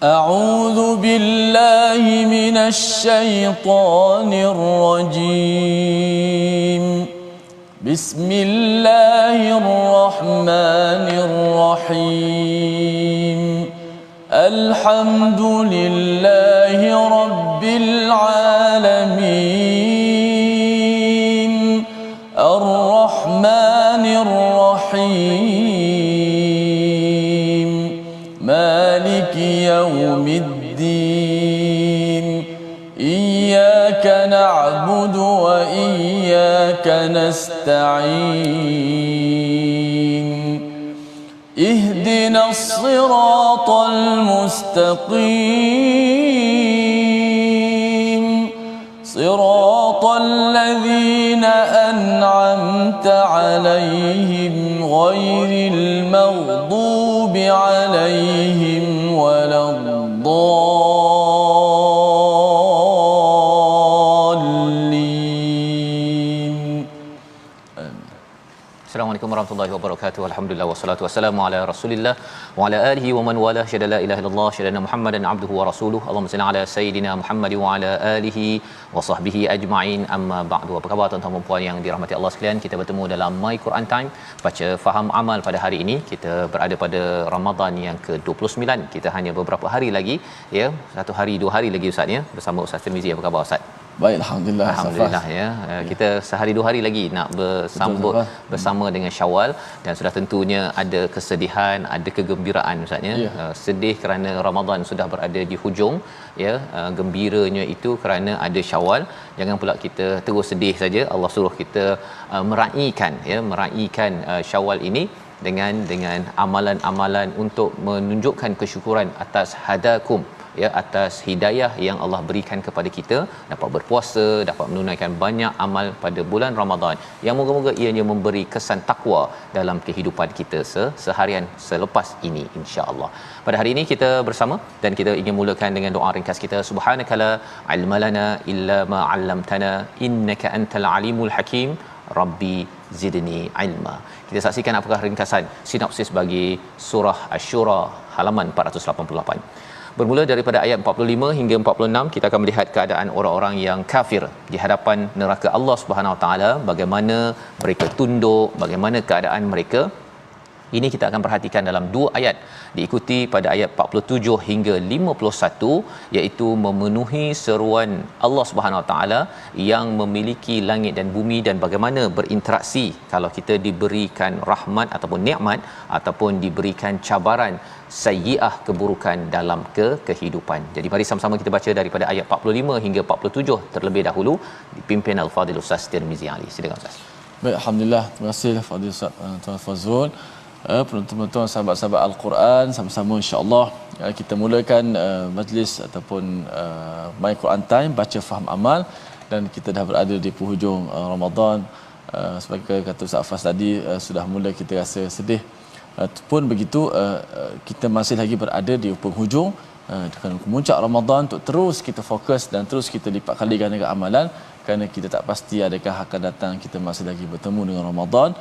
أعوذ بالله من الشيطان الرجيم. بسم الله الرحمن الرحيم. الحمد لله رب العالمين. الرحمن الرحيم. مالك يوم الدين. إياك نعبد وإياك نستعين. اهدنا الصراط المستقيم. صراط الذين أنعمت عليهم غير المغضوب عليهم ولا الضالين. Assalamualaikum warahmatullahi wabarakatuh. Alhamdulillah wassalatu wassalamu ala Rasulillah wa ala alihi wa man wala syada la ilaha illallah syada Muhammadan abduhu wa rasuluhu. Allahumma salli ala sayidina Muhammad wa ala alihi wa sahbihi ajma'in. Amma ba'du. Apa khabar tuan-tuan dan puan yang dirahmati Allah sekalian? Kita bertemu dalam My Quran Time, baca faham amal pada hari ini. Kita berada pada Ramadan yang ke-29. Kita hanya beberapa hari lagi, ya, 1 hari 2 hari lagi Ustaz, ya, bersama Ustaz Tirmizi. Apa khabar Ustaz? Baik, alhamdulillah. Alhamdulillah, ya. Kita sehari 2 hari lagi nak bersambut bersama dengan Syawal, dan sudah tentunya ada kesedihan, ada kegembiraan Ustaz, ya. Sedih kerana Ramadan sudah berada di hujung, ya. Gembiranya itu kerana ada Syawal. Jangan pula kita terus sedih saja. Allah suruh kita meraihkan, ya, meraihkan Syawal ini dengan amalan-amalan untuk menunjukkan kesyukuran atas hadakum, ya, atas hidayah yang Allah berikan kepada kita, dapat berpuasa, dapat menunaikan banyak amal pada bulan Ramadan yang moga-moga ianya memberi kesan takwa dalam kehidupan kita seharian selepas ini, insya-Allah. Pada hari ini kita bersama dan kita ingin mulakan dengan doa ringkas kita. Subhanakala ilmalana illa ma 'allamtana innaka antal alimul hakim. Rabbi zidni ilma. Kita saksikan apakah ringkasan sinopsis bagi surah Asy-Syura halaman 488. Bermula daripada ayat 45 hingga 46, kita akan melihat keadaan orang-orang yang kafir di hadapan neraka Allah Subhanahu Wa Taala, bagaimana mereka tunduk, bagaimana keadaan mereka. Ini kita akan perhatikan dalam 2 ayat, diikuti pada ayat 47 hingga 51, iaitu memenuhi seruan Allah Subhanahu Wa Taala yang memiliki langit dan bumi, dan bagaimana berinteraksi kalau kita diberikan rahmat ataupun nikmat, ataupun diberikan cabaran sayyi'ah, keburukan dalam kehidupan. Jadi mari sama-sama kita baca daripada ayat 45 hingga 47 terlebih dahulu, dipimpin Al-Fadhil Ustaz Tirmizi Ali. Silakan Ustaz. Baik, alhamdulillah. Terima kasih Fadil Ustaz Tuan Fazrul. Penonton-penonton, sahabat-sahabat Al-Quran, sama-sama insya-Allah kita mulakan majlis ataupun My Quran Time, baca faham amal, dan kita dah berada di penghujung Ramadan. Sebagai kata Ustaz Faz tadi, sudah mula kita rasa sedih. Pun begitu, kita masih lagi berada di penghujung dengan kemuncak Ramadan, untuk terus kita fokus dan terus kita lipat kali gandakan amalan, kerana kita tak pasti adakah akan datang kita masih lagi bertemu dengan Ramadan.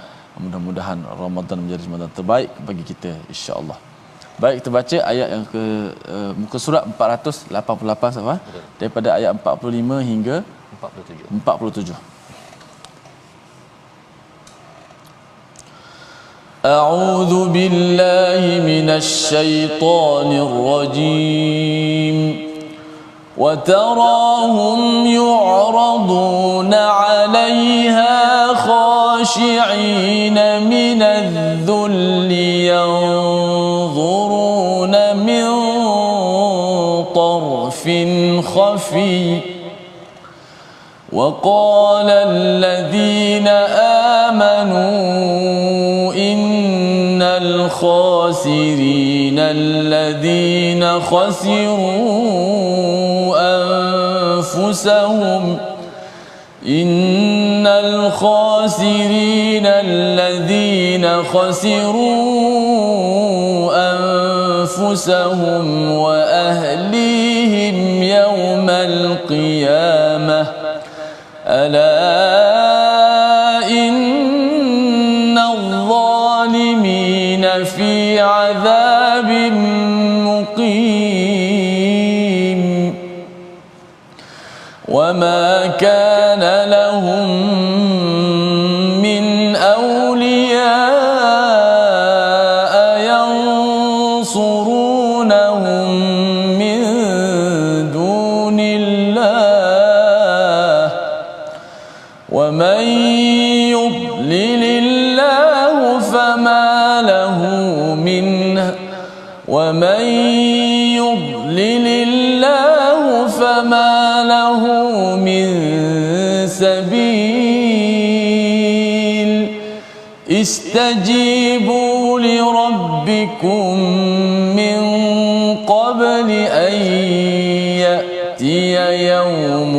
Mudah-mudahan Ramadan menjadi Ramadan terbaik bagi kita, insya-Allah. Baik, kita baca ayat yang ke muka surat 488 sama, daripada ayat 45 hingga 47. A'udzu billahi minasy syaithanir rajim. وتراهم يعرضون عليها خاشعين من الذل ينظرون من طرف خفي. وقال الذين آمنوا إن الخاسرين الذين خسروا أنفسهم إن الخاسرين الذين خسروا أنفسهم وأهليهم يوم القيامة ألا إن الظالمين في عذاب مقيم. وما كان لهم من أولياء ينصرونهم من دون الله ومن يضلل الله فما له من سبيل استجيبوا لربكم من قبل أن يأتي يوم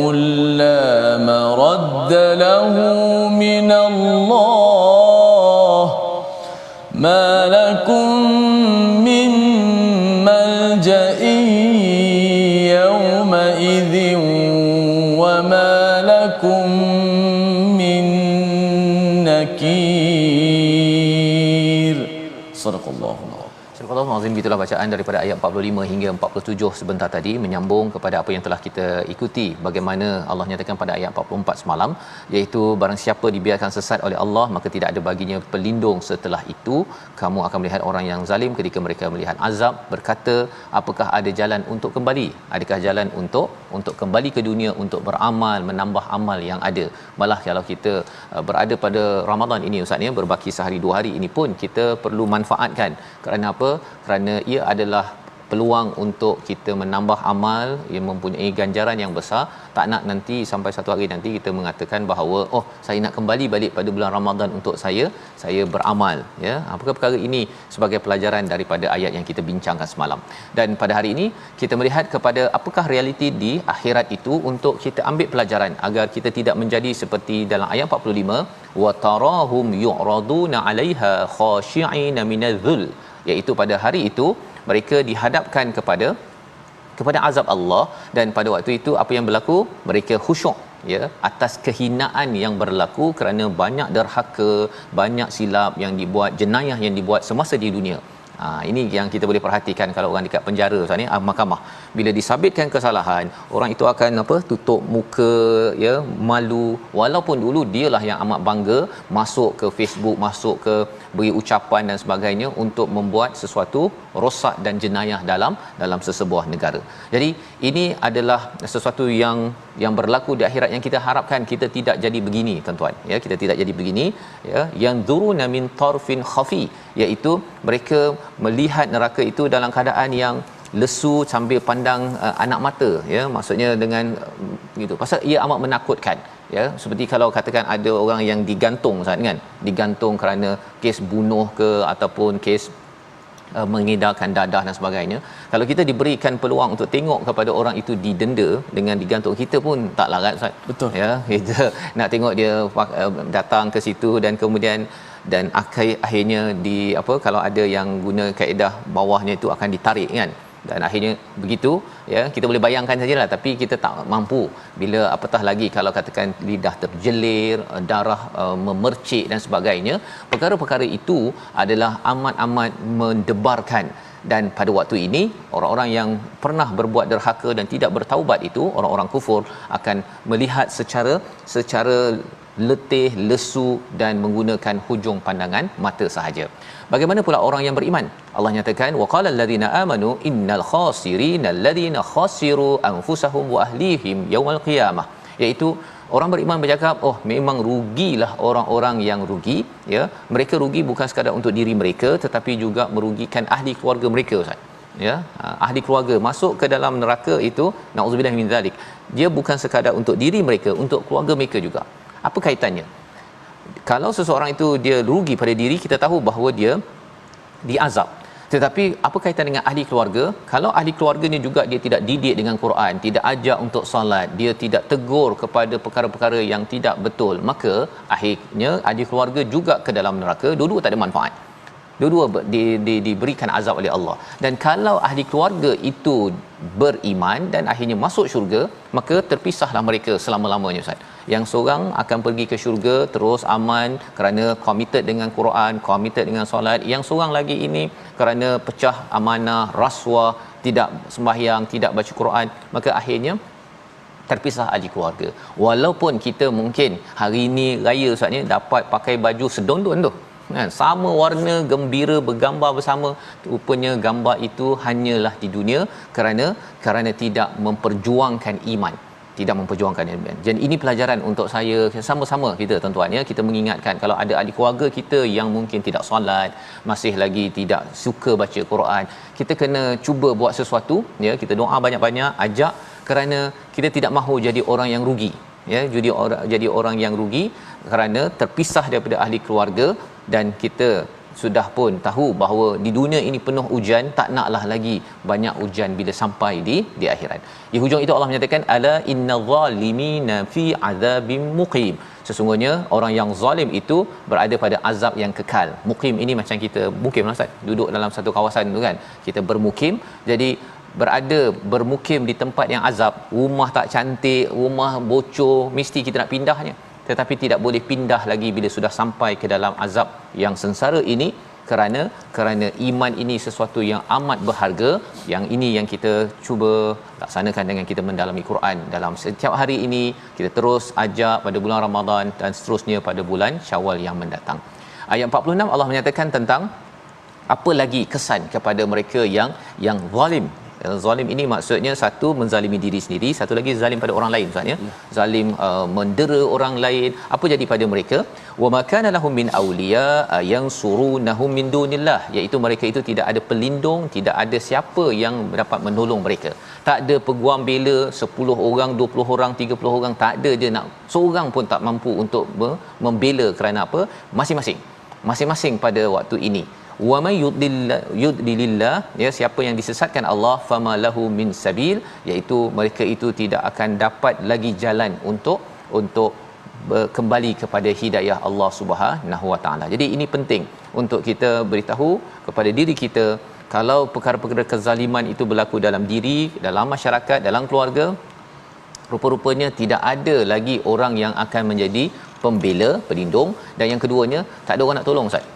لا مرد له من الله ما لكم من ملجأ يومئذ وما لكم من نكير صدق الله العظيم. Astagfirullahalazim, itulah bacaan daripada ayat 45 hingga 47 sebentar tadi, menyambung kepada apa yang telah kita ikuti bagaimana Allah nyatakan pada ayat 44 semalam, iaitu barang siapa dibiarkan sesat oleh Allah maka tidak ada baginya pelindung setelah itu. Kamu akan melihat orang yang zalim ketika mereka melihat azab berkata, apakah ada jalan untuk kembali? Adakah jalan untuk kembali ke dunia untuk beramal, menambah amal yang ada? Malah kalau kita berada pada Ramadan ini Ustaz ya, berbaki sehari 2 hari ini pun kita perlu manfaatkan. Kerana apa? Kerana ia adalah peluang untuk kita menambah amal yang mempunyai ganjaran yang besar. Tak nak nanti sampai satu hari nanti kita mengatakan bahawa saya nak kembali balik pada bulan Ramadan untuk saya beramal ya. Apakah perkara ini sebagai pelajaran daripada ayat yang kita bincangkan semalam. Dan pada hari ini kita melihat kepada apakah realiti di akhirat itu untuk kita ambil pelajaran agar kita tidak menjadi seperti dalam ayat 45, wa tarahum yu'raduna 'alaiha khashi'ina minadh-dhul, iaitu pada hari itu mereka dihadapkan kepada azab Allah, dan pada waktu itu apa yang berlaku? Mereka khusyuk ya atas kehinaan yang berlaku kerana banyak derhaka, banyak silap yang dibuat, jenayah yang dibuat semasa di dunia. Ini yang kita boleh perhatikan kalau orang dekat penjara Ustaz ni, mahkamah bila disabitkan kesalahan, orang itu akan tutup muka ya, malu, walaupun dulu dialah yang amat bangga masuk ke Facebook, masuk ke beri ucapan dan sebagainya untuk membuat sesuatu rosak dan jenayah dalam sesebuah negara. Jadi ini adalah sesuatu yang berlaku di akhirat yang kita harapkan kita tidak jadi begini tuan-tuan ya, kita tidak jadi begini ya. Yang dzuruna min tarfin khafi, iaitu mereka melihat neraka itu dalam keadaan yang lesu sambil pandang anak mata ya, maksudnya dengan gitu, pasal ia amat menakutkan ya. Seperti kalau katakan ada orang yang digantung kan, digantung kerana kes bunuh ke ataupun kes mengedarkan dadah dan sebagainya. Kalau kita diberikan peluang untuk tengok kepada orang itu didenda dengan digantung, kita pun tak larat Ustaz. Betul ya, kita nak tengok dia datang ke situ dan kemudian dan akhirnya kalau ada yang guna kaedah bawahnya itu akan ditarik kan, dan akhirnya begitu ya, kita boleh bayangkan sajalah, tapi kita tak mampu bila apatah lagi kalau katakan lidah terjelir, darah memercik dan sebagainya. Perkara-perkara itu adalah amat-amat mendebarkan. Dan pada waktu ini orang-orang yang pernah berbuat derhaka dan tidak bertaubat itu, orang-orang kufur, akan melihat secara letih, lesu dan menggunakan hujung pandangan mata sahaja. Bagaimana pula orang yang beriman? Allah nyatakan, wa qala allazina amanu innal khasirina allazina khasiru anfusahum wa ahlihim yaumil qiyamah, iaitu orang beriman bercakap, memang rugilah orang-orang yang rugi ya. Mereka rugi bukan sekadar untuk diri mereka tetapi juga merugikan ahli keluarga mereka Ustaz ya. Ahli keluarga masuk ke dalam neraka itu, nauzubillah min zalik, dia bukan sekadar untuk diri mereka, untuk keluarga mereka juga. Apa kaitannya? Kalau seseorang itu dia rugi pada diri, kita tahu bahawa dia diazab. Tetapi apa kaitan dengan ahli keluarga? Kalau ahli keluarganya juga dia tidak didik dengan Quran, tidak ajak untuk solat, dia tidak tegur kepada perkara-perkara yang tidak betul, maka akhirnya ahli keluarga juga ke dalam neraka. Dua-dua tak ada manfaat. Dua-dua diberikan azab oleh Allah. Dan kalau ahli keluarga itu beriman dan akhirnya masuk syurga, maka terpisahlah mereka selama-lamanya Ustaz. Yang seorang akan pergi ke syurga terus aman kerana committed dengan Quran, committed dengan solat. Yang seorang lagi ini kerana pecah amanah, rasuah, tidak sembahyang, tidak baca Quran, maka akhirnya terpisah ahli keluarga. Walaupun kita mungkin hari ini raya Ustaz ni dapat pakai baju sedondon tu kan, sama warna, gembira, bergambar bersama, rupanya gambar itu hanyalah di dunia kerana tidak memperjuangkan iman, tidak memperjuangkan iman. Jadi ini pelajaran untuk saya, sama-sama kita tuan-tuan ya, kita mengingatkan kalau ada ahli keluarga kita yang mungkin tidak solat, masih lagi tidak suka baca Quran, kita kena cuba buat sesuatu ya, kita doa banyak-banyak, ajak, kerana kita tidak mahu jadi orang yang rugi ya, jadi orang yang rugi kerana terpisah daripada ahli keluarga. Dan kita sudah pun tahu bahawa di dunia ini penuh ujian, tak naklah lagi banyak ujian bila sampai di akhirat. Di hujung itu Allah menyatakan ala innadh-dhalimina fi adzabim muqim. Sesungguhnya orang yang zalim itu berada pada azab yang kekal. Muqim ini macam kita mukim Ustaz, duduk dalam satu kawasan tu kan, kita bermukim. Jadi bermukim di tempat yang azab, rumah tak cantik, rumah bocor, mesti kita nak pindahnya, tetapi tidak boleh pindah lagi bila sudah sampai ke dalam azab yang sengsara ini, kerana iman ini sesuatu yang amat berharga. Yang ini yang kita cuba laksanakan dengan kita mendalami Quran dalam setiap hari ini. Kita terus ajak pada bulan Ramadan dan seterusnya pada bulan Syawal yang mendatang. Ayat 46 Allah menyatakan tentang apa lagi kesan kepada mereka yang zalim. Zalim ini maksudnya satu menzalimi diri sendiri, satu lagi zalim pada orang lain Ustaz ya. Zalim mendera orang lain. Apa jadi pada mereka? Wa makana lahum min awliya yansurunahum min dunillah, iaitu mereka itu tidak ada pelindung, tidak ada siapa yang dapat menolong mereka. Tak ada peguam bela 10 orang, 20 orang, 30 orang, tak ada, dia nak seorang pun tak mampu untuk membela. Kerana apa? Masing-masing pada waktu ini. Wa may yudlilillah, ya, siapa yang disesatkan Allah, fama lahu min sabil, iaitu mereka itu tidak akan dapat lagi jalan untuk kembali kepada hidayah Allah Subhanahu Wa Taala. Jadi ini penting untuk kita beritahu kepada diri kita, kalau perkara-perkara kezaliman itu berlaku dalam diri, dalam masyarakat, dalam keluarga, rupa-rupanya tidak ada lagi orang yang akan menjadi pembela, pelindung. Dan yang keduanya, tak ada orang nak tolong Ustaz.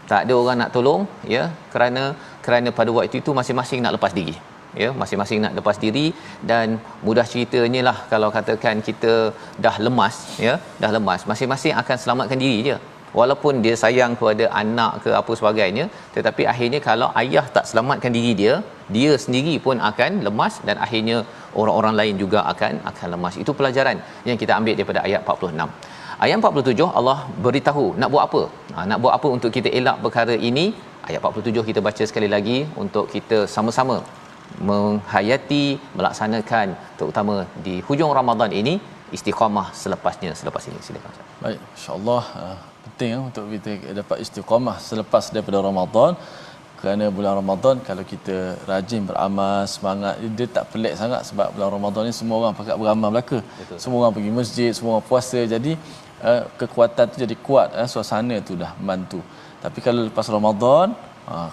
Tak ada orang nak tolong ya, kerana pada waktu itu masing-masing nak lepas diri ya, masing-masing nak lepas diri. Dan mudah ceritanya lah, kalau katakan kita dah lemas ya, masing-masing akan selamatkan diri je, walaupun dia sayang kepada anak ke apa sebagainya, tetapi akhirnya kalau ayah tak selamatkan diri dia sendiri pun akan lemas, dan akhirnya orang-orang lain juga akan lemas. Itu pelajaran yang kita ambil daripada ayat 46. Ayat 47 Allah beritahu nak buat apa. Nak buat apa untuk kita elak perkara ini. Ayat 47 kita baca sekali lagi untuk kita sama-sama menghayati, melaksanakan, terutama di hujung Ramadan ini, istiqamah selepas ini. Silakan Ustaz. Baik, insya-Allah penting untuk kita dapat istiqamah selepas daripada Ramadan. Kerana bulan Ramadan kalau kita rajin beramal, semangat, dia tak pelik sangat, sebab bulan Ramadan ni semua orang pakat beramal belaka. Betul. Semua orang pergi masjid, semua orang puasa, jadi kekuatan tu jadi kuat, suasana tu dah membantu. Tapi kalau lepas Ramadan,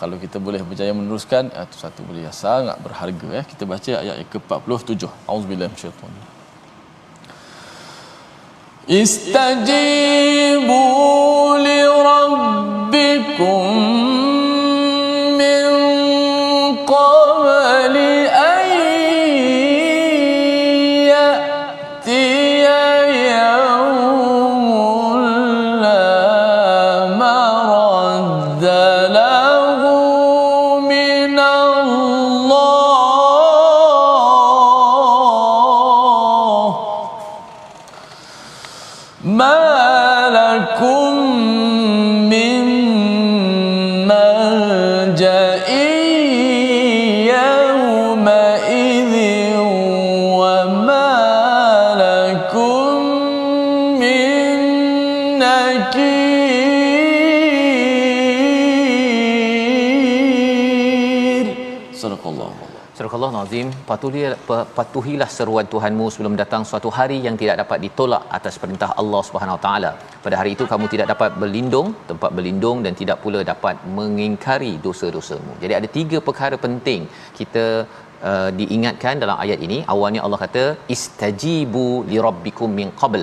kalau kita boleh berjaya meneruskan, itu satu benda yang sangat berharga ya. Kita baca ayat yang ke-47. Auzubillahi minasyaitanir. Istajibu li rabbikum قبل أن يأتي يوم لا مرد له من الله ما لكم من ملجأ Surah Nazim. Patuhilah seruan Tuhanmu sebelum datang suatu hari yang tidak dapat ditolak atas perintah Allah Subhanahu Wa Taala. Pada hari itu kamu tidak dapat tempat berlindung, dan tidak pula dapat mengingkari dosa-dosamu. Jadi ada 3 perkara penting kita diingatkan dalam ayat ini. Awalnya Allah kata istajibu li rabbikum min qabl,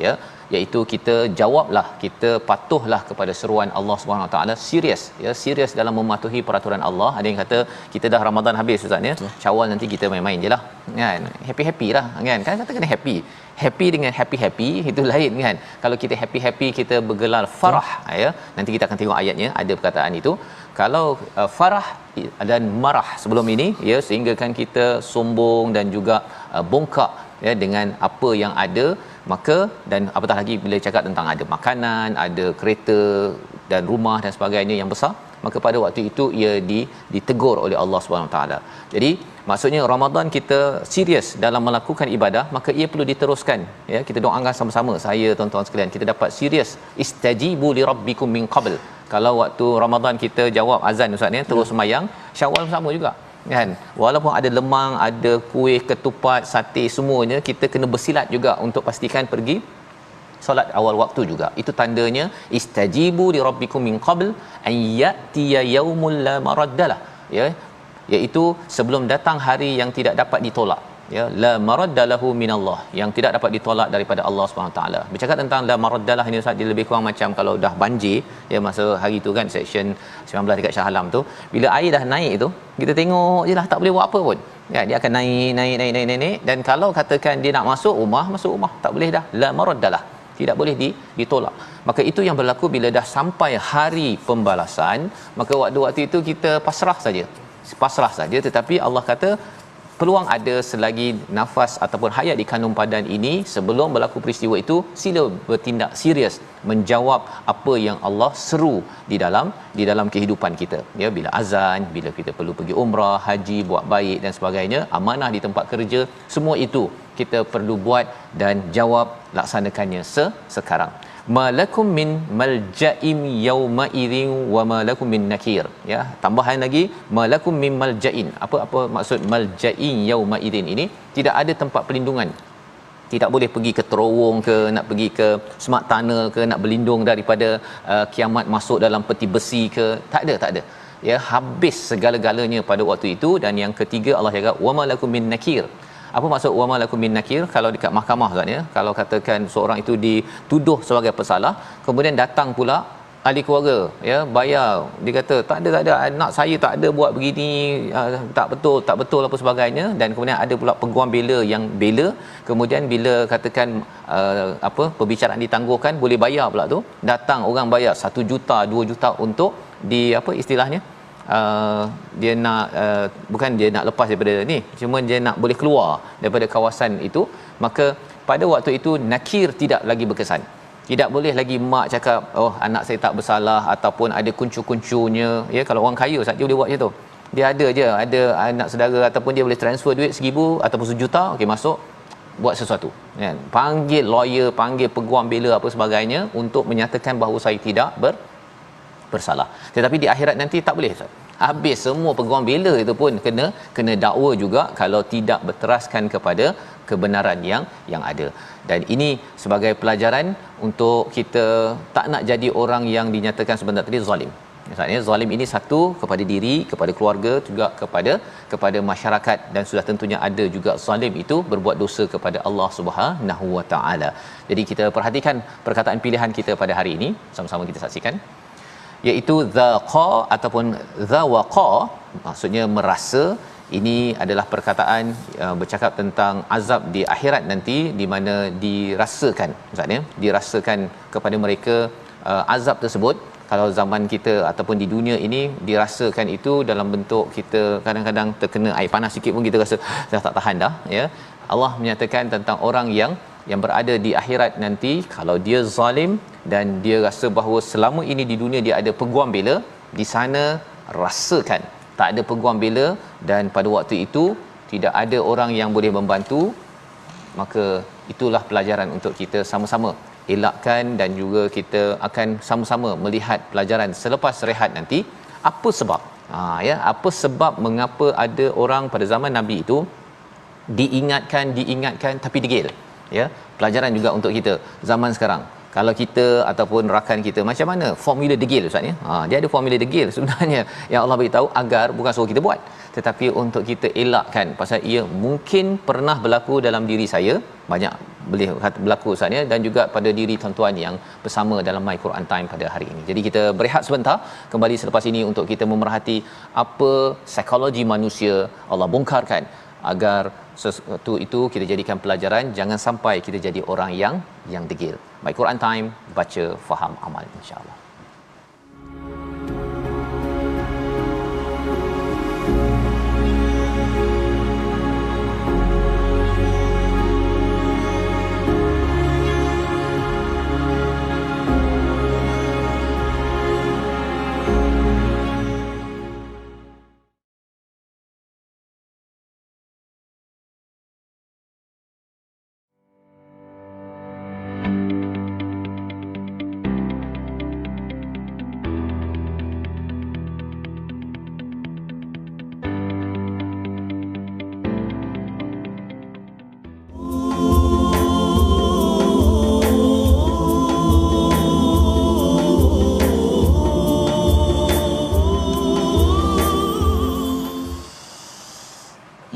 ya, iaitu kita jawablah, kita patuhlah kepada seruan Allah Subhanahu Wa Taala, serius ya, serius dalam mematuhi peraturan Allah. Ada yang kata kita dah Ramadan habis ustaz ya, Syawal nanti kita main-main jelah kan, happy lah kan, kata kena happy dengan happy itu lain kan. Kalau kita happy kita bergelar farah ya, nanti kita akan tengok ayatnya ada perkataan itu. Kalau farah dan marah sebelum ini ya, sehingga kan kita sombong dan juga bongkak ya dengan apa yang ada, maka dan apatah lagi bila cakap tentang ada makanan, ada kereta dan rumah dan sebagainya yang besar, maka pada waktu itu ia ditegur oleh Allah Subhanahu taala. Jadi maksudnya Ramadan kita serius dalam melakukan ibadah, maka ia perlu diteruskan ya. Kita doakan sama-sama, saya tuan-tuan sekalian, kita dapat serius istajibu li rabbikum min qabl. Kalau waktu Ramadan kita jawab azan ustaz ni terus sembahyang, Syawal sama juga kan, walaupun ada lemang, ada kuih, ketupat, sate, semuanya kita kena bersilat juga untuk pastikan pergi solat awal waktu juga. Itu tandanya istajibu li rabbikum min qabl an ya'tiya yaumul la maraddalah ya, iaitu sebelum datang hari yang tidak dapat ditolak ya, la maraddalahu minallah, yang tidak dapat ditolak daripada Allah Subhanahu taala. Bercakap tentang la maraddalah ini ustaz, dia lebih kurang macam kalau dah banjir ya, masa hari tu kan section 19 dekat Shah Alam tu, bila air dah naik tu kita tengok jelah, tak boleh buat apa pun ya, dia akan naik, dan kalau katakan dia nak masuk rumah tak boleh dah, la maraddalah, tidak boleh ditolak. Maka itu yang berlaku bila dah sampai hari pembalasan, maka waktu itu kita pasrah saja. Tetapi Allah kata peluang ada selagi nafas ataupun hayat di kandung badan ini, sebelum berlaku peristiwa itu sila bertindak serius menjawab apa yang Allah seru di dalam kehidupan kita ya, bila azan, bila kita perlu pergi umrah, haji, buat baik dan sebagainya, amanah di tempat kerja, semua itu kita perlu buat dan jawab, laksanakannya sekarang. Malakum min malja'im yauma idzin wa malakum min nakir ya, tambahan lagi malakum min malja'in. Apa maksud malja'in yauma idzin ini? Tidak ada tempat perlindungan, tidak boleh pergi ke terowong ke, nak pergi ke smart tunnel ke, nak berlindung daripada kiamat masuk dalam peti besi ke, tak ada ya, habis segala-galanya pada waktu itu. Dan yang ketiga Allah cakap wa malakum min nakir. Apa maksud wa malakum min nakir? Kalau dekat mahkamah kan ya, kalau katakan seorang itu dituduh sebagai pesalah, kemudian datang pula ahli keluarga ya, bayar, dia kata tak ada anak saya tak ada buat begini, tak betul apa sebagainya, dan kemudian ada pula peguam bela yang bela, kemudian bila katakan perbicaraan ditangguhkan, boleh bayar pula tu, datang orang bayar 1 juta 2 juta untuk istilahnya dia nak bukan dia nak lepas daripada ni, cuma dia nak boleh keluar daripada kawasan itu. Maka pada waktu itu nakir tidak lagi berkesan. Tidak boleh lagi mak cakap oh anak saya tak bersalah, ataupun ada kuncu-kuncunya ya. Kalau orang kaya saja boleh buat macam tu, dia ada anak saudara, ataupun dia boleh transfer duit 1,000 ataupun 1 juta, okey masuk buat sesuatu kan, panggil lawyer, panggil peguam bela apa sebagainya untuk menyatakan bahawa saya tidak bersalah. Tetapi di akhirat nanti tak boleh Ustaz. Habis semua peguam bela itu pun kena dakwa juga kalau tidak berteraskan kepada kebenaran yang ada. Dan ini sebagai pelajaran untuk kita tak nak jadi orang yang dinyatakan sebentar tadi zalim. Maksudnya zalim ini satu kepada diri, kepada keluarga, juga kepada masyarakat, dan sudah tentunya ada juga zalim itu berbuat dosa kepada Allah Subhanahu Wa Taala. Jadi kita perhatikan perkataan pilihan kita pada hari ini, sama-sama kita saksikan, iaitu zaqa ataupun zawaqa, maksudnya merasa. Ini adalah perkataan bercakap tentang azab di akhirat nanti, di mana dirasakan, maksudnya dirasakan kepada mereka azab tersebut. Kalau zaman kita ataupun di dunia ini dirasakan itu dalam bentuk kita kadang-kadang terkena air panas sikit pun kita rasa dah tak tahan dah ya. Allah menyatakan tentang orang yang berada di akhirat nanti, kalau dia zalim dan dia rasa bahawa selama ini di dunia dia ada peguam bela, di sana rasakan tak ada peguam bela, dan pada waktu itu tidak ada orang yang boleh membantu. Maka itulah pelajaran untuk kita sama-sama elakkan, dan juga kita akan sama-sama melihat pelajaran selepas rehat nanti, apa sebab apa sebab mengapa ada orang pada zaman Nabi itu diingatkan tapi degil ya. Pelajaran juga untuk kita zaman sekarang. kalau kita ataupun rakan kita macam mana formula degil Ustaz ya. Dia ada formula degil sebenarnya yang Allah beritahu agar bukan suruh kita buat, tetapi untuk kita elakkan, pasal ia mungkin pernah berlaku dalam diri saya, banyak boleh berlaku Ustaz ya, dan juga pada diri tuan-tuan yang bersama dalam My Quran Time pada hari ini. Jadi kita berehat sebentar, kembali selepas ini untuk kita memerhati apa psikologi manusia Allah bongkarkan agar sesuatu itu kita jadikan pelajaran, jangan sampai kita jadi orang yang degil. My Quran Time, baca, faham, amal, insya-Allah.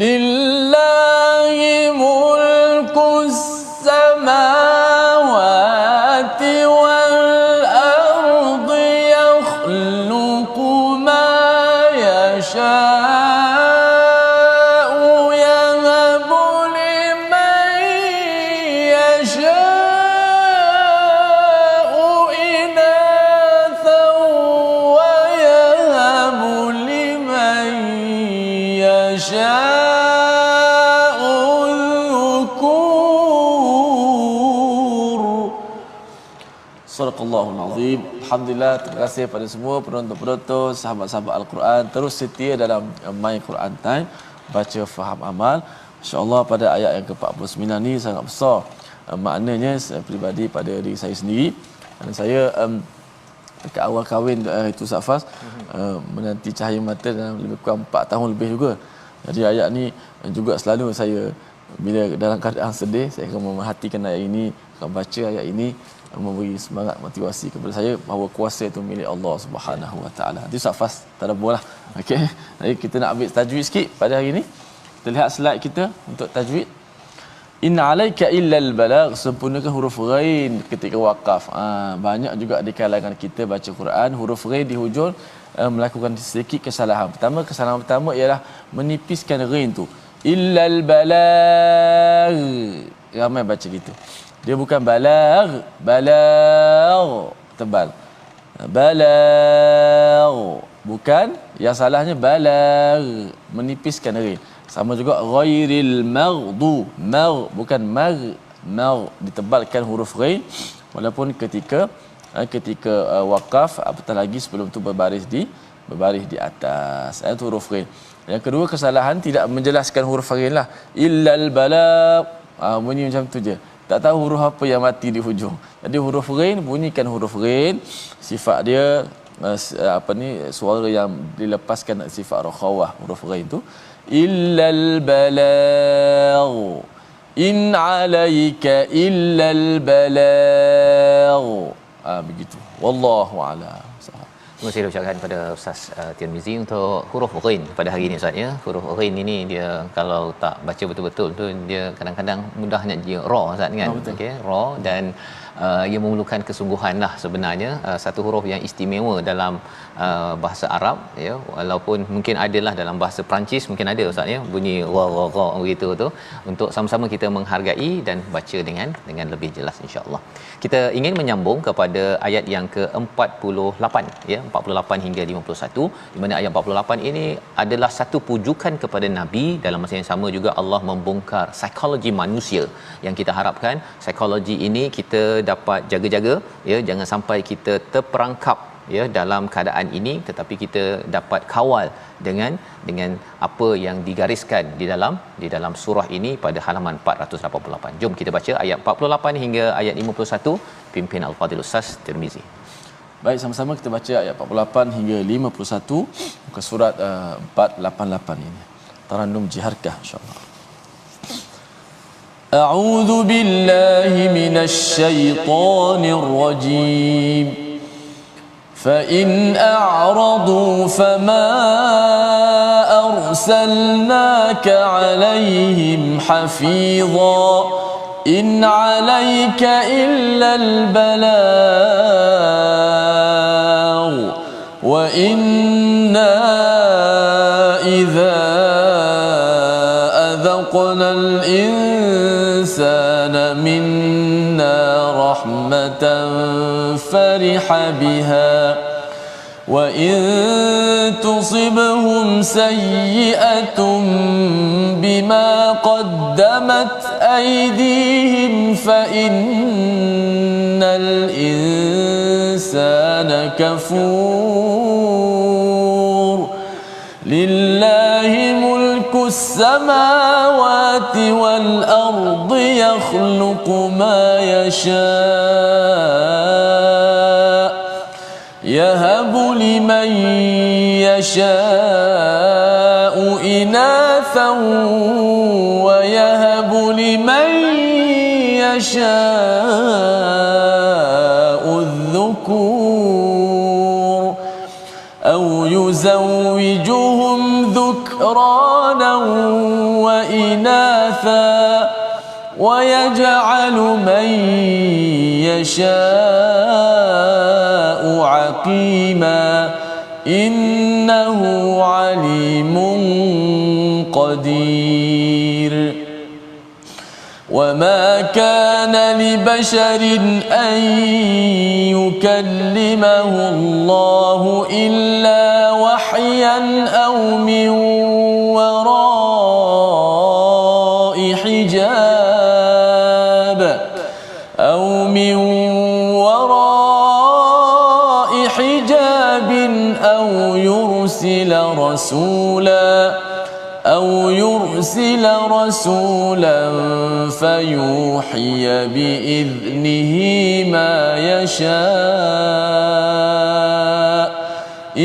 Lillahi mulkus samawati wal ardi yakhluqu ma yasha'u yahabu liman yasha'u inathan wa yahabu liman yasha'u Sadaqallahul Azim. Alhamdulillah, terima kasih pada semua penonton-penonton, sahabat-sahabat Al-Quran terus setia dalam My Quran Time, baca, faham, amal. Insya-Allah pada ayat yang ke-49 ni sangat besar maknanya saya peribadi pada diri saya sendiri. Dan saya dekat awal kahwin itu Safas menanti cahaya mata dalam lebih kurang 4 tahun lebih juga. Jadi ayat ni juga selalu saya bila dalam keadaan sedih, saya akan memerhatikan ayat ini, akan baca ayat ini, memberi semangat motivasi kepada saya bahawa kuasa itu milik Allah Subhanahu Wa Taala. Itu Safas tadabburlah. Okey. Jadi kita nak ambil tajwid sikit pada hari ini. Kita lihat slide kita untuk tajwid. Inna alaika illal balagh, sempurnakan huruf ghain ketika waqaf. Banyak juga di kalangan kita baca Quran huruf ghain di hujung melakukan sedikit kesalahan. Kesalahan pertama ialah menipiskan ghain tu. Illal balagh. Ramai baca gitu. Dia bukan balagh, tebal. Balagh, bukan, yang salahnya balagh, menipiskan ghain. Sama juga ghairil maghdu, bukan mar, ditebalkan huruf ghain walaupun ketika waqaf, apatah lagi sebelum tu berbaris di atas. Itu huruf ghain. Yang kedua kesalahan tidak menjelaskan huruf ghain lah. Illal balagh, bunyi macam tu je. Tak tahu huruf apa yang mati di hujung. Jadi huruf ghain, bunyikan huruf ghain. Sifat dia suara yang dilepaskan sifat rakhawah huruf ghain tu. Illal balagh. In alayka illal balagh. Begitu. Wallahu a'lam. Terima kasih ucapkan pada Ustaz Tirmizi untuk huruf ghain pada hari ini Ustaz ya. Huruf ghain ini dia kalau tak baca betul-betul tu dia kadang-kadang mudahnya dia ra Ustaz kan. Okey, ra, dan ia memerlukan kesungguhanlah sebenarnya. Satu huruf yang istimewa dalam bahasa Arab ya, walaupun mungkin adalah dalam bahasa Perancis mungkin ada Ustaz ya, bunyi ra begitu tu, untuk sama-sama kita menghargai dan baca dengan lebih jelas insya-Allah. Kita ingin menyambung kepada ayat yang ke-48 ya, 48 hingga 51, di mana ayat 48 ini adalah satu pujukan kepada Nabi. Dalam masa yang sama juga Allah membongkar psikologi manusia yang kita harapkan psikologi ini kita dapat jaga-jaga ya, jangan sampai kita terperangkap ya dalam keadaan ini, tetapi kita dapat kawal dengan apa yang digariskan di dalam surah ini pada halaman 488. Jom kita baca ayat 48 hingga ayat 51, pimpin Al-Fadhil Ustaz Tirmizi. Baik, sama-sama kita baca ayat 48 hingga 51 muka surat 488 ini. Tarannum jiharkah insya-Allah. أعوذ بالله من الشيطان الرجيم فإن أعرضوا فما أرسلناك عليهم حفيظا إن عليك إلا البلاغ وإنا إذا أذقنا الإنسان منا رحمة فرح بها وإن تصبهم سيئة بما قدمت أيديهم فإن الإنسان كفور لله ملك السماوات والأرض يخلق ما يشاء يهب لمن يشاء إناثا ويهب لمن يشاء الذكور أو يزوجهم ذكرانا وإناثا ويجعل من يشاء عقيما إنه عليم قدير وما كان لبشر أن يكلمه الله إلا وحيا أو من وراء حجاب أو يرسل رسولا فيوحي بإذنه ما يشاء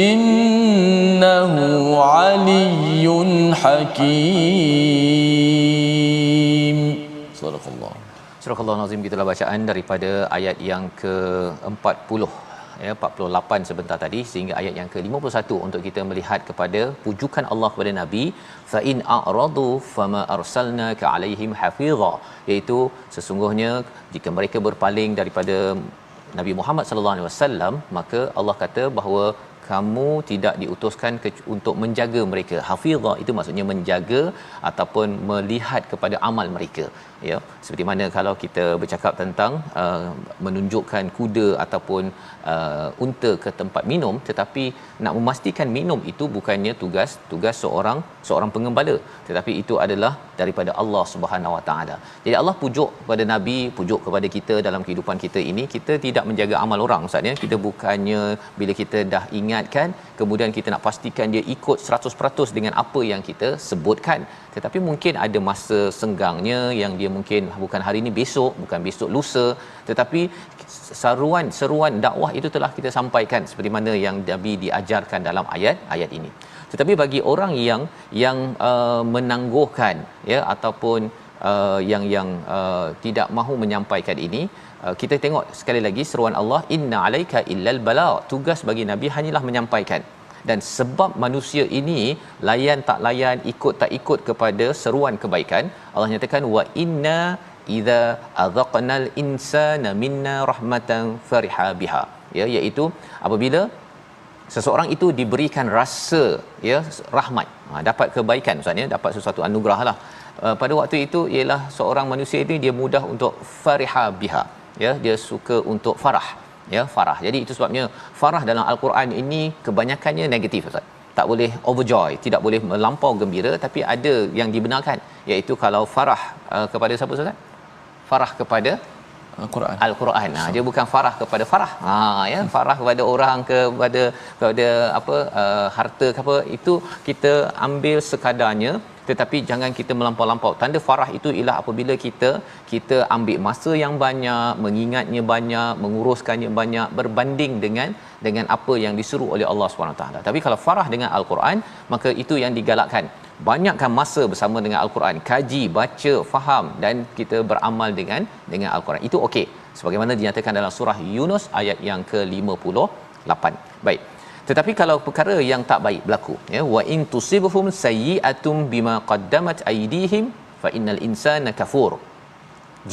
إنه علي حكيم. صدق الله. Surah Al-Nazim, gitulah bacaan daripada ayat yang ke-40 ya, 48 sebentar tadi sehingga ayat yang ke-51 untuk kita melihat kepada pujukan Allah kepada Nabi, fa in a'radu fama arsalnaka alaihim hafiza, iaitu sesungguhnya jika mereka berpaling daripada Nabi Muhammad sallallahu alaihi wasallam, maka Allah kata bahawa kamu tidak diutuskan untuk menjaga mereka. Hafizah itu maksudnya menjaga ataupun melihat kepada amal mereka, ya. Seperti mana kalau kita bercakap tentang menunjukkan kuda ataupun unta ke tempat minum, tetapi nak memastikan minum itu bukannya tugas seorang pengembala, tetapi itu adalah daripada Allah Subhanahu Wa Taala. Jadi Allah pujuk kepada Nabi, pujuk kepada kita dalam kehidupan kita ini. Kita tidak menjaga amal orang, maksudnya kita bukannya bila kita dah ingatkan kemudian kita nak pastikan dia ikut 100% dengan apa yang kita sebutkan, tetapi mungkin ada masa senggangnya yang dia mungkin bukan hari ini, besok, bukan besok, lusa, tetapi seruan dakwah itu telah kita sampaikan seperti mana yang Nabi diajarkan dalam ayat ini. Tetapi bagi orang yang menangguhkan, ya, ataupun yang tidak mahu menyampaikan ini, kita tengok sekali lagi seruan Allah, inna alaika illal bala, tugas bagi Nabi hanyalah menyampaikan. Dan sebab manusia ini layan tak layan, ikut tak ikut kepada seruan kebaikan, Allah nyatakan wa inna idza azaqnal insana minna rahmatan fariha biha, ya, iaitu apabila seseorang itu diberikan rasa, ya, rahmat, dapat kebaikan, maksudnya dapat sesuatu anugerahlah, pada waktu itu ialah seorang manusia itu dia mudah untuk fariha biha, ya, dia suka untuk farah, ya, farah. Jadi itu sebabnya farah dalam al-Quran ini kebanyakannya negatif, Ustaz. Tak boleh overjoy, tidak boleh melampau gembira, tapi ada yang dibenarkan, iaitu kalau farah kepada siapa, Ustaz? Farah kepada Al-Quran. Dia bukan farah kepada farah. Ya, farah kepada orang, kepada apa, harta ke apa, itu kita ambil sekadarnya, tetapi jangan kita melampau-lampau. Tanda farah itu ialah apabila kita ambil masa yang banyak, mengingatnya banyak, menguruskannya banyak, berbanding dengan apa yang disuruh oleh Allah SWT. Tapi kalau farah dengan Al-Quran, maka itu yang digalakkan. banyakkan masa bersama dengan al-Quran, kaji, baca, faham dan kita beramal dengan al-Quran. Itu okey, sebagaimana dinyatakan dalam surah Yunus ayat yang ke-58. Baik, tetapi kalau perkara yang tak baik berlaku, ya, wa in tusibhum sayyi'atum bima qaddamat aydihim fa innal insana kafur.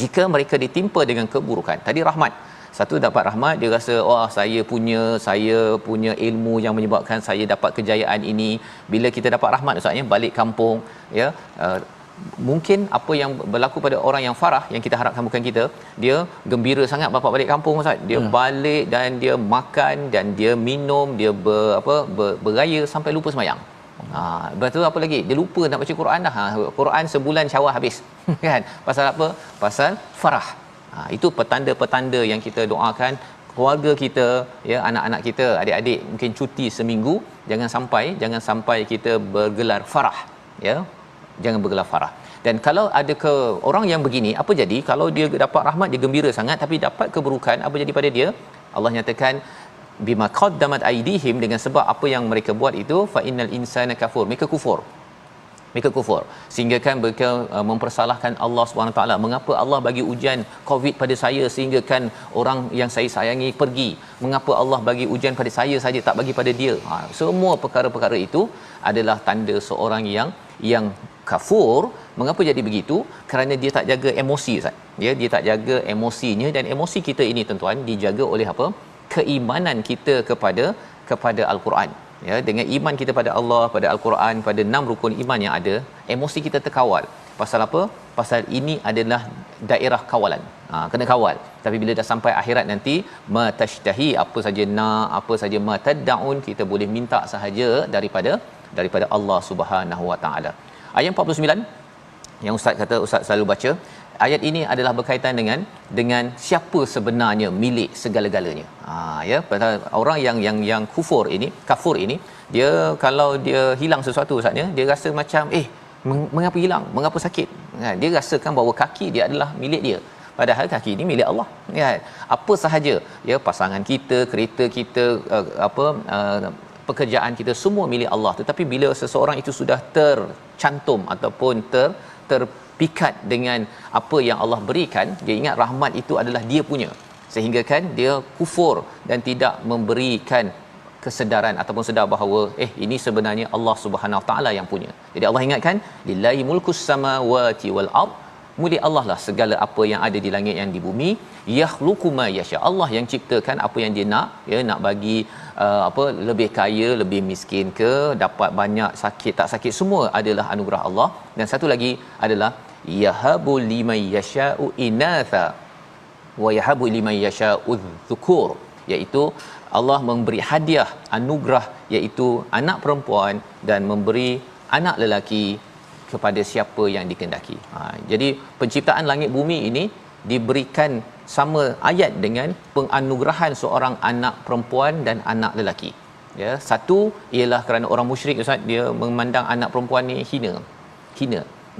Jika mereka ditimpa dengan keburukan, tadi rahmat, satu dapat rahmat, dia rasa saya punya ilmu yang menyebabkan saya dapat kejayaan ini. Bila kita dapat rahmat ustaznya, balik kampung, ya, mungkin apa yang berlaku pada orang yang farah, yang kita harapkan bukan kita, dia gembira sangat bapa balik kampung ustaz, dia balik dan dia makan dan dia minum, dia beraya sampai lupa sembahyang. Betul, apa lagi, dia lupa nak baca Quran dah. Quran sebulan syawal habis kan, pasal apa? Pasal farah. Itu petanda-petanda yang kita doakan keluarga kita, ya, anak-anak kita, adik-adik mungkin cuti seminggu, jangan sampai kita bergelar farah, ya, jangan bergelar farah. Dan kalau ada ke orang yang begini, apa jadi kalau dia dapat rahmat, dia gembira sangat, tapi dapat keburukan, apa jadi pada dia? Allah nyatakan bima qaddamat aydihim, dengan sebab apa yang mereka buat itu, fa innal insana kafur, mereka kufur, sehingga kan mereka mempersalahkan Allah SWT. Mengapa Allah bagi ujian COVID pada saya sehingga kan orang yang saya sayangi pergi? Mengapa Allah bagi ujian pada saya saja, tak bagi pada dia? Semua perkara-perkara itu adalah tanda seorang yang kafur. Mengapa jadi begitu? Kerana dia tak jaga emosi, Ustaz. Dia tak jaga emosinya, dan emosi kita ini tuan-tuan dijaga oleh apa? Keimanan kita kepada Al-Quran. Ya, dengan iman kita pada Allah, pada Al-Quran, pada 6 rukun iman yang ada, emosi kita terkawal. Pasal apa? Pasal ini adalah daerah kawalan. Kena kawal. Tapi bila dah sampai akhirat nanti, matashtahi, apa saja nak, apa saja mataddaun, kita boleh minta sahaja daripada Allah Subhanahu Wa Taala. Ayat 49 yang ustaz kata, ustaz selalu baca, ayat ini adalah berkaitan dengan siapa sebenarnya milik segala-galanya. Ya, pasal orang yang kafur ini, dia kalau dia hilang sesuatu ustaznya, dia rasa macam mengapa hilang, mengapa sakit, dia rasakan bahawa kaki dia adalah milik dia, padahal kaki ini milik Allah, kan? Apa sahaja, ya, pasangan kita, kereta kita, pekerjaan kita, semua milik Allah. Tetapi bila seseorang itu sudah tercantum ataupun terpikat dengan apa yang Allah berikan, dia ingat rahmat itu adalah dia punya, sehingga kan dia kufur dan tidak memberikan kesedaran ataupun sedar bahawa ini sebenarnya Allah Subhanahu Wa Taala yang punya. Jadi Allah ingatkan, lillahi mulkus samawati wal ard, milik Allah lah segala apa yang ada di langit yang di bumi. Yakhluqu ma yasha, Allah yang ciptakan apa yang dia nak, ya, nak bagi lebih kaya, lebih miskin ke, dapat banyak, sakit tak sakit, semua adalah anugerah Allah. Dan satu lagi adalah yahabu liman yasha'u inatha wa yahabu liman yasha'u dhukur, iaitu Allah memberi hadiah anugerah, iaitu anak perempuan, dan memberi anak lelaki kepada siapa yang dikehendaki. Jadi penciptaan langit bumi ini diberikan sama ayat dengan penganugerahan seorang anak perempuan dan anak lelaki. Ya, satu ialah kerana orang musyrik, ustaz, dia memandang anak perempuan ni hina.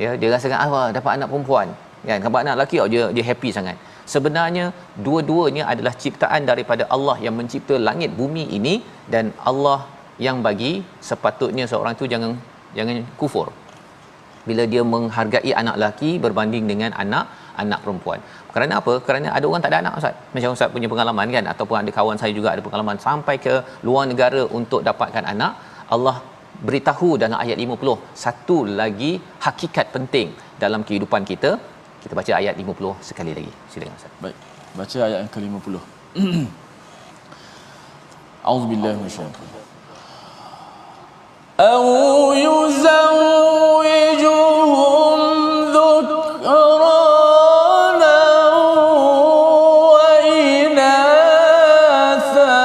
Ya, dia rasakan dapat anak perempuan, kan, dapat anak lelaki dia happy sangat. Sebenarnya dua-duanya adalah ciptaan daripada Allah yang mencipta langit bumi ini, dan Allah yang bagi. Sepatutnya seorang tu jangan kufur bila dia menghargai anak lelaki berbanding dengan anak perempuan. Kerana apa? Kerana ada orang tak ada anak, ustaz. Macam ustaz punya pengalaman, kan, ataupun ada kawan saya juga ada pengalaman sampai ke luar negara untuk dapatkan anak. Allah beritahu dalam ayat 50 satu lagi hakikat penting dalam kehidupan kita. Kita baca ayat 50 sekali lagi. Silakan ustaz. Baik, baca ayat yang ke-50. A'udzubillahi minasyaitanir rajim. أو يزوجهم ذكرانا وإناثا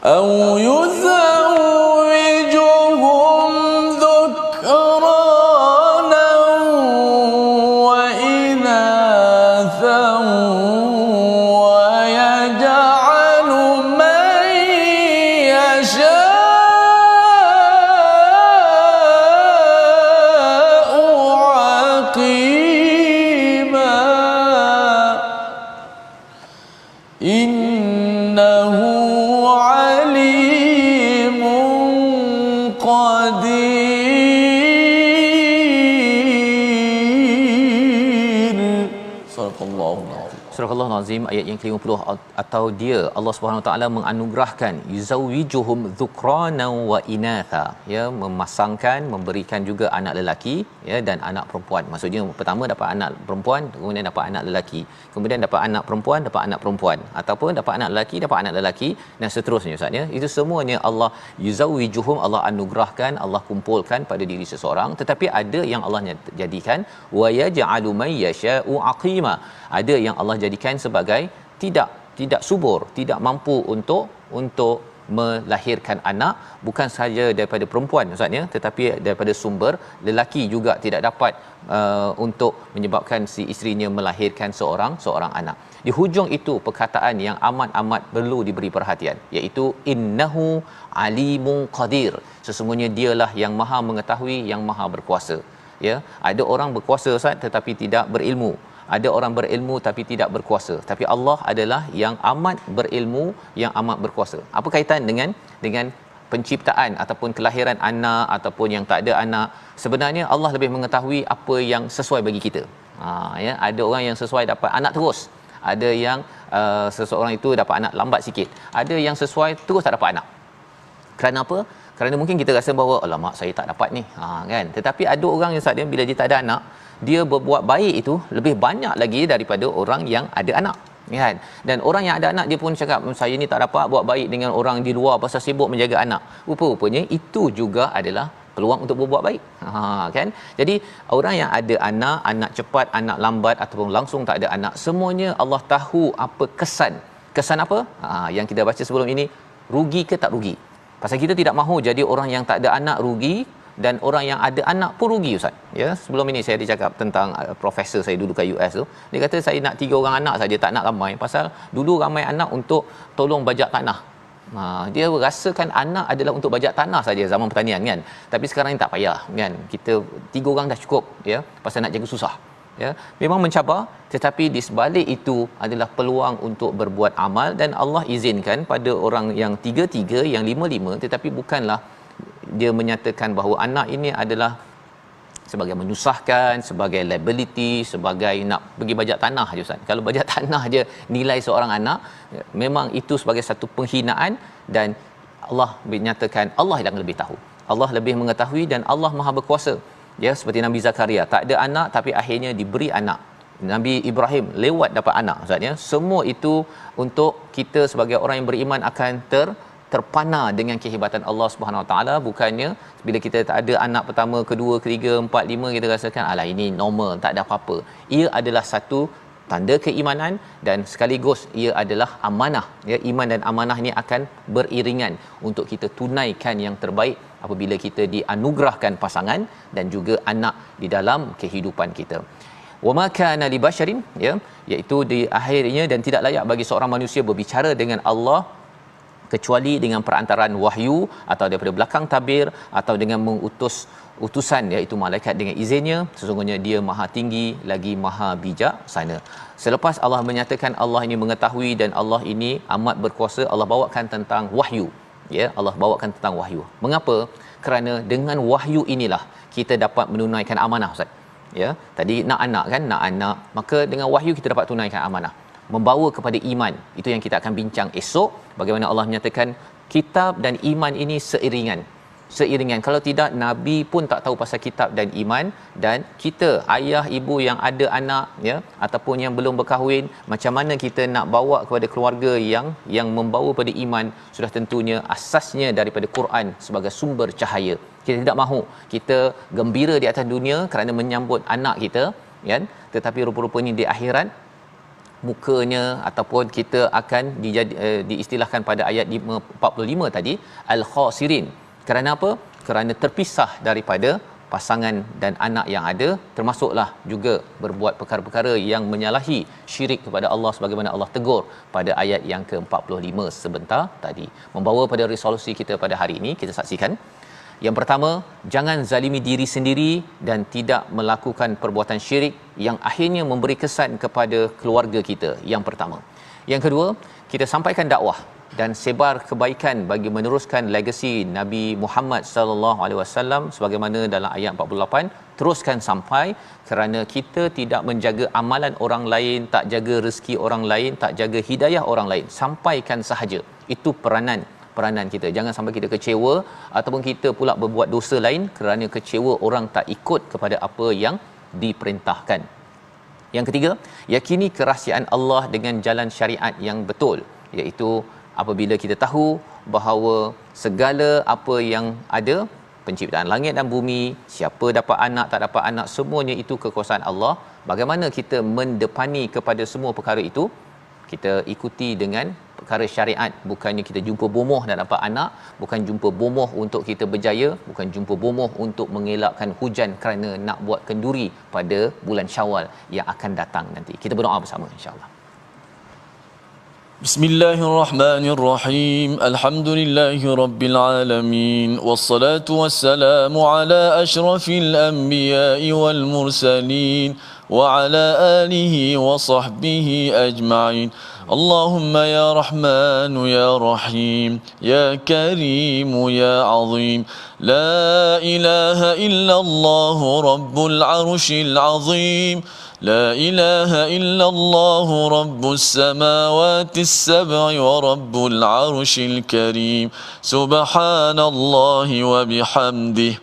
أو يزوجهم ذكرانا وإناثا ويجعل من يشاء عقيما إنه عليم surah Al-Azim ayat yang ke-50, atau dia Allah Subhanahu Wa Taala menganugerahkan yuzawijuhum dhukranan wa inatha, ya, memasangkan, memberikan juga anak lelaki, ya, dan anak perempuan. Maksudnya pertama dapat anak perempuan, kemudian dapat anak lelaki, kemudian dapat anak perempuan, dapat anak perempuan, ataupun dapat anak lelaki, dapat anak lelaki, dan seterusnya Ustaz, ya. Itu semuanya Allah yuzawijuhum, Allah anugerahkan, Allah kumpulkan pada diri seseorang. Tetapi ada yang Allah jadikan wa yaj'alu may yasha'u aqima, ada yang Allah jadikan sebagai tidak subur, tidak mampu untuk melahirkan anak, bukan sahaja daripada perempuan Ustaz, ya, tetapi daripada sumber lelaki juga tidak dapat untuk menyebabkan si isterinya melahirkan seorang anak. Di hujung itu perkataan yang amat perlu diberi perhatian, iaitu innahu alimun qadir, sesungguhnya dialah yang maha mengetahui, yang maha berkuasa, ya. Ada orang berkuasa Ustaz tetapi tidak berilmu, ada orang berilmu tapi tidak berkuasa, tapi Allah adalah yang amat berilmu, yang amat berkuasa. Apa kaitan dengan penciptaan ataupun kelahiran anak ataupun yang tak ada anak? Sebenarnya Allah lebih mengetahui apa yang sesuai bagi kita. Ya, ada orang yang sesuai dapat anak terus, ada yang seseorang itu dapat anak lambat sikit, ada yang sesuai terus tak dapat anak. Kerana apa? Kerana mungkin kita rasa bahawa alamak saya tak dapat ni, kan. Tetapi ada orang yang saat bila dia tak ada anak, dia berbuat baik itu lebih banyak lagi daripada orang yang ada anak, kan. Dan orang yang ada anak dia pun cakap saya ni tak dapat buat baik dengan orang di luar pasal sibuk menjaga anak. Rupa-rupanya itu juga adalah peluang untuk berbuat baik, kan. Jadi orang yang ada anak cepat, anak lambat ataupun langsung tak ada anak, semuanya Allah tahu apa kesan apa yang kita baca sebelum ini, rugi ke tak rugi. Pasal kita tidak mahu jadi orang yang tak ada anak rugi dan orang yang ada anak pun rugi Ustaz, ya. Sebelum ini saya ada cakap tentang profesor saya dulu kat US tu, dia kata saya nak 3 orang anak saja, tak nak ramai, pasal dulu ramai anak untuk tolong bajak tanah. Dia rasakan anak adalah untuk bajak tanah saja zaman pertanian, kan. Tapi sekarang ni tak payah, kan. Kita 3 orang dah cukup, ya, pasal nak jaga susah, ya. Memang mencabar, tetapi di sebalik itu adalah peluang untuk berbuat amal, dan Allah izinkan pada orang yang 3-3, yang 5-5, tetapi bukanlah dia menyatakan bahawa anak ini adalah sebagai menyusahkan, sebagai liability, sebagai nak pergi bajak tanah je Ustaz. Kalau bajak tanah je nilai seorang anak, memang itu sebagai satu penghinaan, dan Allah menyatakan Allah yang lebih tahu, Allah lebih mengetahui, dan Allah Maha berkuasa. Ya, seperti Nabi Zakaria tak ada anak tapi akhirnya diberi anak. Nabi Ibrahim lewat dapat anak Ustaz, ya. Semua itu untuk kita sebagai orang yang beriman akan terpana dengan kehebatan Allah Subhanahu Wa Taala. Bukannya bila kita tak ada anak pertama, kedua, ketiga, 4, 5 kita rasakan alah ini normal, tak ada apa-apa. Ia adalah satu tanda keimanan dan sekaligus ia adalah amanah, ya. Iman dan amanah ini akan beriringan untuk kita tunaikan yang terbaik apabila kita dianugerahkan pasangan dan juga anak di dalam kehidupan kita. Wa ma kana li basharin, ya, iaitu di akhirnya, dan tidak layak bagi seorang manusia berbicara dengan Allah kecuali dengan perantaraan wahyu atau daripada belakang tabir atau dengan mengutus utusan, iaitu malaikat dengan izinnya. Sesungguhnya dia maha tinggi lagi maha bijaksana. Selepas Allah menyatakan Allah ini mengetahui dan Allah ini amat berkuasa, Allah bawakan tentang wahyu, ya. Allah bawakan tentang wahyu. Mengapa? Kerana dengan wahyu inilah kita dapat menunaikan amanah Ustaz, ya. Tadi nak anak kan, nak anak, maka dengan wahyu kita dapat tunaikan amanah, membawa kepada iman. Itu yang kita akan bincang esok, bagaimana Allah menyatakan kitab dan iman ini seiringan. Kalau tidak, Nabi pun tak tahu pasal kitab dan iman, dan kita ayah ibu yang ada anak, ya, ataupun yang belum berkahwin, macam mana kita nak bawa kepada keluarga yang membawa pada iman? Sudah tentunya asasnya daripada Quran sebagai sumber cahaya. Kita tidak mahu kita gembira di atas dunia kerana menyambut anak kita, kan, tetapi rupa-rupanya di akhirat mukanya ataupun kita akan diistilahkan pada ayat 45 tadi al-khasirin. Kerana apa? Kerana terpisah daripada pasangan dan anak yang ada, termasuklah juga berbuat perkara-perkara yang menyalahi syirik kepada Allah sebagaimana Allah tegur pada ayat yang ke-45 sebentar tadi. Membawa pada resolusi kita pada hari ini, kita saksikan. Yang pertama, jangan zalimi diri sendiri dan tidak melakukan perbuatan syirik yang akhirnya memberi kesan kepada keluarga kita. Yang pertama. Yang kedua, kita sampaikan dakwah dan sebar kebaikan bagi meneruskan legasi Nabi Muhammad sallallahu alaihi wasallam sebagaimana dalam ayat 48, teruskan sampai, kerana kita tidak menjaga amalan orang lain, tak jaga rezeki orang lain, tak jaga hidayah orang lain, sampaikan sahaja. Itu peranan kita. Jangan sampai kita kecewa ataupun kita pula berbuat dosa lain kerana kecewa orang tak ikut kepada apa yang diperintahkan. Yang ketiga, yakini kerahsiaan Allah dengan jalan syariat yang betul, iaitu apabila kita tahu bahawa segala apa yang ada, penciptaan langit dan bumi, siapa dapat anak tak dapat anak, semuanya itu kekuasaan Allah. Bagaimana kita mendepani kepada semua perkara itu? Kita ikuti dengan perkara syariat. Bukannya kita jumpa bomoh dan dapat anak, bukan jumpa bomoh untuk kita berjaya, bukan jumpa bomoh untuk mengelakkan hujan kerana nak buat kenduri pada bulan Syawal yang akan datang nanti. Kita berdoa bersama insya-Allah. Bismillahirrahmanirrahim. Alhamdulillahi rabbil alamin. Wassalatu wassalamu ala asyrafil anbiya'i wal mursalin wa ala alihi wa sahbihi ajma'in. Allahumma ya Rahman ya Rahim ya Karim ya Azim. La ilaha illallah rabbul arshil azim. لا إله إلا الله رب السماوات السبع ورب العرش الكريم. سبحان الله وبحمده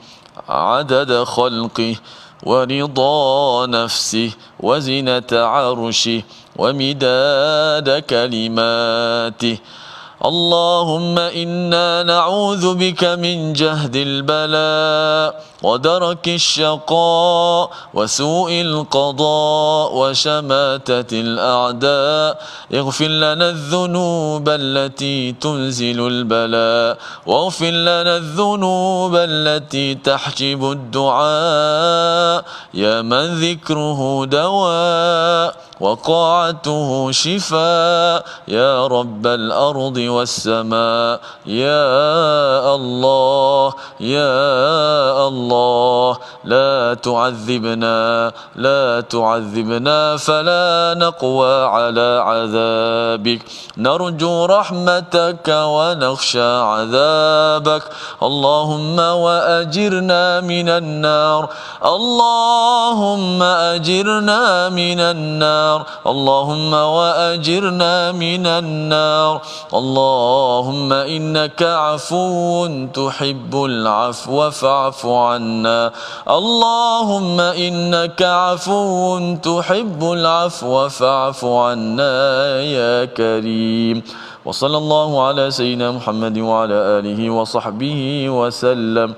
عدد خلقه ورضا نفسه وزنة عرشه ومداد كلماته. اللهم إنا نعوذ بك من جهد البلاء ودرك الشقاء وسوء القضاء وشماتة الأعداء. اغفر لنا الذنوب التي تنزل البلاء، واغفر لنا الذنوب التي تحجب الدعاء، يا من ذكره دواء وقاعته شفاء، يا رب الأرض والسماء. يا الله يا الله لا تعذبنا لا تعذبنا فلا نقوى على عذابك. نرجو رحمتك ونخشى عذابك. اللهم وأجرنا من النار، اللهم أجرنا من النار، اللهم وأجرنا من النار. اللهم إنك عفو تحب العفو فاعف عنا. اللهم إنك عفو تحب العفو فاعف عنا يا كريم. وصلى الله على سيدنا محمد وعلى آله وصحبه وسلم،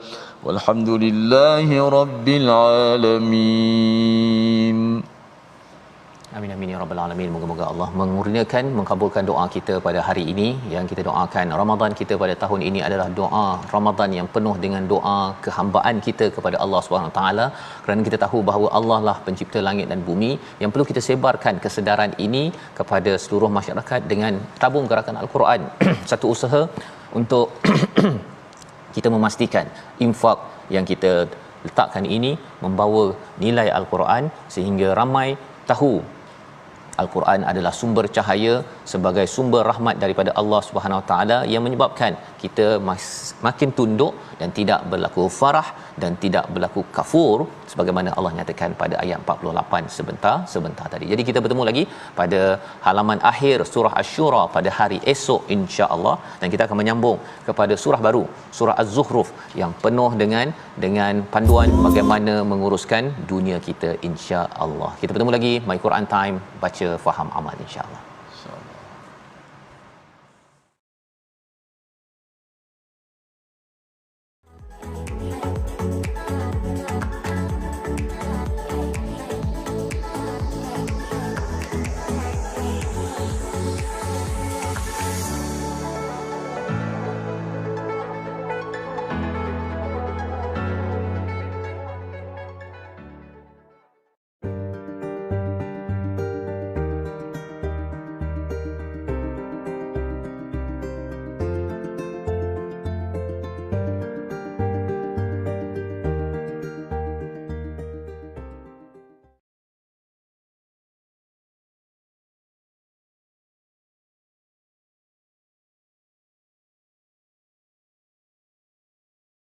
والحمد لله رب العالمين. Amin amin ya rabbal alamin. Moga-moga Allah mengurniakan, mengabulkan doa kita pada hari ini. Yang kita doakan Ramadan kita pada tahun ini adalah doa Ramadan yang penuh dengan doa kehambaan kita kepada Allah Subhanahu taala, kerana kita tahu bahawa Allah lah pencipta langit dan bumi. Yang perlu kita sebarkan kesedaran ini kepada seluruh masyarakat dengan tabung gerakan Al-Quran. Satu usaha untuk kita memastikan infak yang kita letakkan ini membawa nilai Al-Quran sehingga ramai tahu Al-Quran adalah sumber cahaya sebagai sumber rahmat daripada Allah Subhanahu Wa Taala yang menyebabkan kita makin tunduk dan tidak berlaku farah dan tidak berlaku kafur sebagaimana Allah nyatakan pada ayat 48 sebentar tadi. Jadi kita bertemu lagi pada halaman akhir surah Asy-Syura pada hari esok insya-Allah, dan kita akan menyambung kepada surah baru, surah Az-Zukhruf yang penuh dengan panduan bagaimana menguruskan dunia kita insya-Allah. Kita bertemu lagi My Quran Time, baca faham amal insya-Allah.